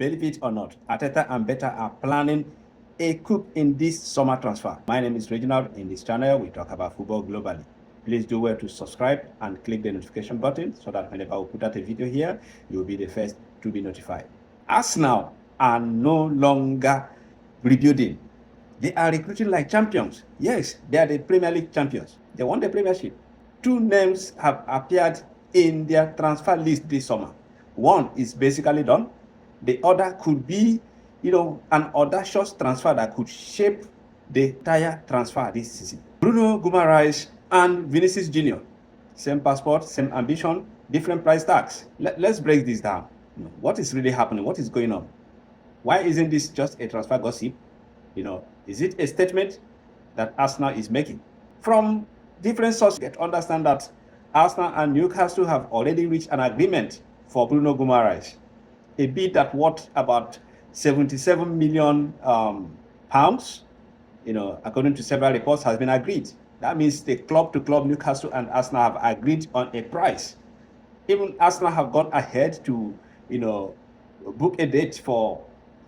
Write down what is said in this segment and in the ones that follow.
Believe it or not, Arteta and Beta are planning a coup in this summer transfer. My name is Reginald. In this channel, we talk about football globally. Please do well to subscribe and click the notification button so that whenever we put out a video here, you'll be the first to be notified. Arsenal are no longer rebuilding. They are recruiting like champions. Yes, they are the Premier League champions. They won the Premiership. Two names have appeared in their transfer list this summer. One is basically done. The other could be, an audacious transfer that could shape the entire transfer this season. Bruno Guimarães and Vinícius Júnior. Same passport, same ambition, different price tags. Let's break this down. What is really happening? What is going on? Why isn't this just a transfer gossip? Is it a statement that Arsenal is making? From different sources, get understand that Arsenal and Newcastle have already reached an agreement for Bruno Guimarães. A bid that worth about 77 million pounds, according to several reports, has been agreed. That means the club-to-club Newcastle and Arsenal have agreed on a price. Even Arsenal have gone ahead to, book a date for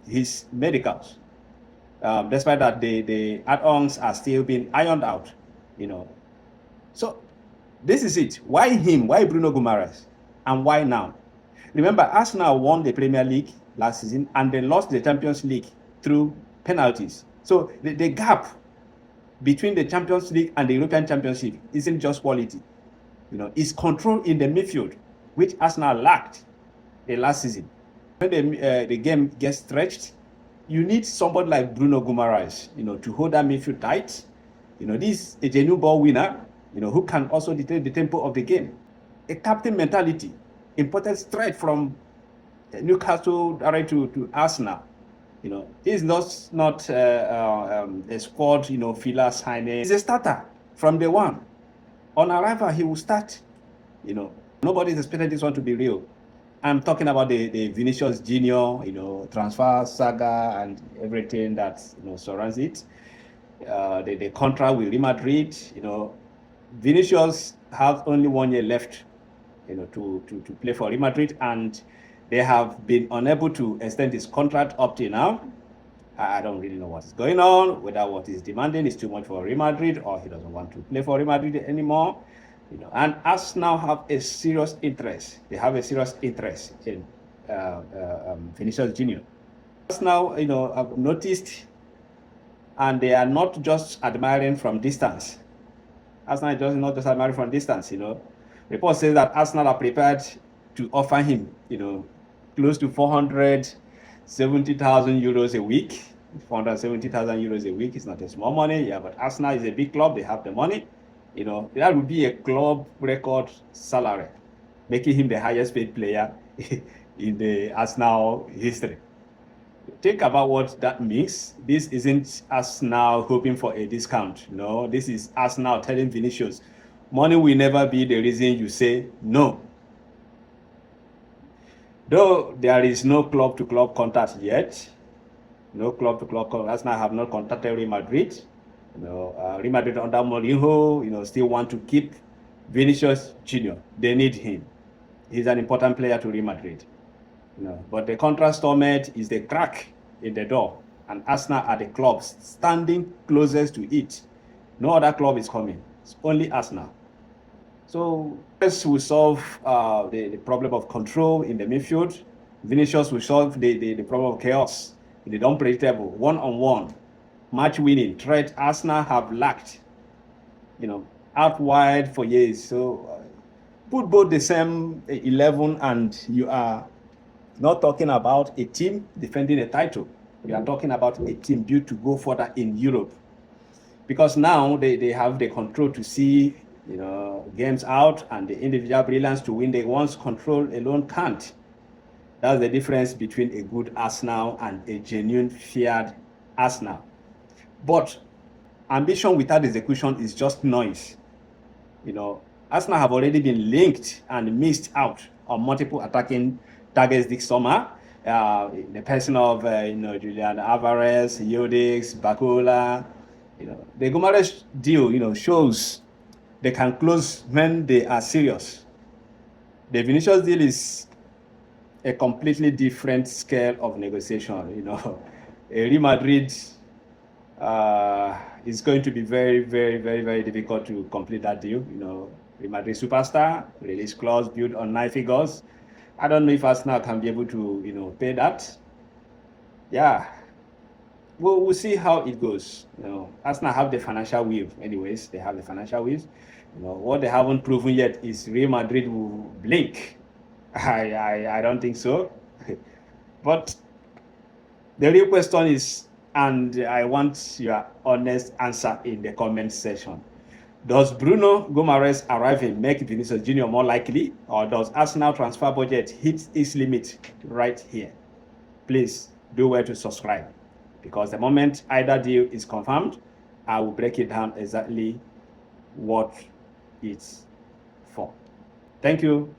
his medicals. Despite that, the add-ons are still being ironed out, So this is it. Why him? Why Bruno Guimarães? And why now? Remember, Arsenal won the Premier League last season and they lost the Champions League through penalties. So the gap between the Champions League and the European Championship isn't just quality. It's control in the midfield, which Arsenal lacked the last season. When the game gets stretched, you need somebody like Bruno Guimarães, to hold that midfield tight. This is a genuine ball winner, who can also dictate the tempo of the game. A captain mentality, important straight from Newcastle direct to Arsenal. This is not a squad, filler signing. He's a starter from day one. On arrival, he will start. Nobody is expecting this one to be real. I'm talking about the Vinícius Júnior, transfer saga and everything that surrounds it. The contract with Real Madrid. Vinícius has only 1 year left, to play for Real Madrid, and they have been unable to extend his contract up till now. I don't really know what is going on, whether what he's demanding is too much for Real Madrid or he doesn't want to play for Real Madrid anymore. And Arsenal have a serious interest. They have a serious interest in Vinícius Júnior. Arsenal, have noticed, and they are not just admiring from distance. Arsenal is not just admiring from distance. Report says that Arsenal are prepared to offer him, close to 470,000 euros a week. 470,000 euros a week is not a small money. Yeah, but Arsenal is a big club. They have the money. That would be a club record salary, making him the highest paid player in the Arsenal history. Think about what that means. This isn't Arsenal hoping for a discount. No, this is Arsenal telling Vinícius, money will never be the reason you say no. Though there is no club-to-club contact yet, Arsenal have not contacted Real Madrid. Real Madrid under Mourinho, still want to keep Vinícius Júnior. They need him. He's an important player to Real Madrid. But the contract stalemate is the crack in the door, and Arsenal are the clubs standing closest to it. No other club is coming. It's only Arsenal. So this will solve the problem of control in the midfield. Vinícius will solve the problem of chaos in the unpredictable one-on-one match winning threat Arsenal have lacked, out wide for years. So put both the same 11 and you are not talking about a team defending a title. We are talking about a team built to go further in Europe. Because now they have the control to see, games out, and the individual brilliance to win the ones control alone can't. That's the difference between a good Arsenal and a genuine feared Arsenal. But ambition without execution is just noise. Arsenal have already been linked and missed out on multiple attacking targets this summer. In the person of Julian Alvarez, Yildiz, Bakola. The Guimarães deal, shows they can close when they are serious. The Vinícius deal is a completely different scale of negotiation. You know, Real Madrid is going to be very, very, very, very difficult to complete that deal. You know, Real Madrid superstar, release clause built on 9 figures. I don't know if Arsenal can be able to, you know, pay that. Yeah, we'll see how it goes. You know, Arsenal have the financial wheel. Anyways, they have the financial wheels. You know, what they haven't proven yet is Real Madrid will blink. I don't think so. But the real question is, and I want your honest answer in the comment section. Does Bruno Guimarães arriving make Vinícius Júnior more likely, or does Arsenal transfer budget hit its limit right here? Please do well to subscribe, because the moment either deal is confirmed, I will break it down exactly what it's for. Thank you,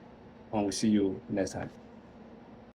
and we'll see you next time.